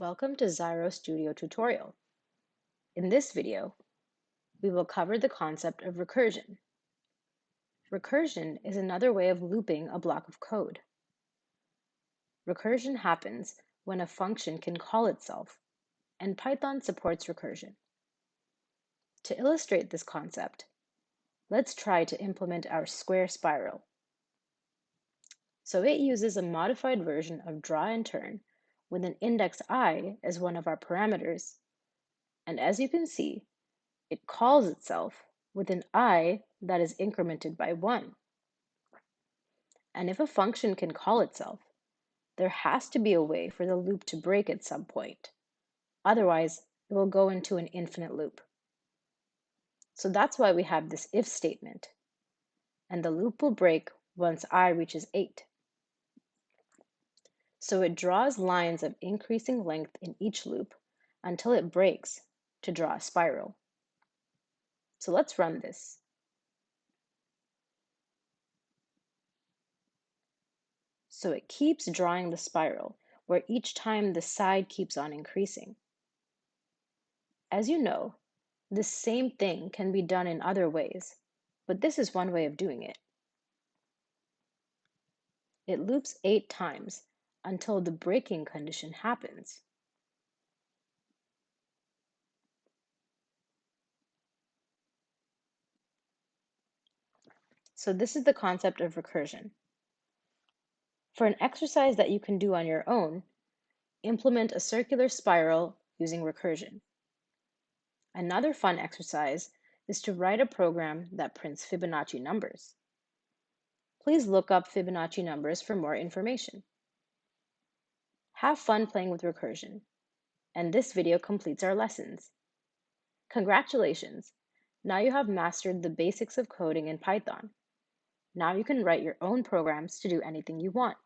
Welcome to Ziro Studio tutorial. In this video, we will cover the concept of recursion. Recursion is another way of looping a block of code. Recursion happens when a function can call itself, and Python supports recursion. To illustrate this concept, let's try to implement our square spiral. So it uses a modified version of draw and turn with an index I as one of our parameters, and as you can see, it calls itself with an I that is incremented by 1. And if a function can call itself, there has to be a way for the loop to break at some point. Otherwise, it will go into an infinite loop. So that's why we have this if statement. And the loop will break once I reaches 8. So it draws lines of increasing length in each loop until it breaks to draw a spiral. So let's run this. So it keeps drawing the spiral, where each time the side keeps on increasing. As you know, this same thing can be done in other ways, but this is one way of doing it. It loops 8 times until the breaking condition happens. So this is the concept of recursion. For an exercise that you can do on your own, implement a circular spiral using recursion. Another fun exercise is to write a program that prints Fibonacci numbers. Please look up Fibonacci numbers for more information. Have fun playing with recursion, and this video completes our lessons. Congratulations! Now you have mastered the basics of coding in Python. Now you can write your own programs to do anything you want.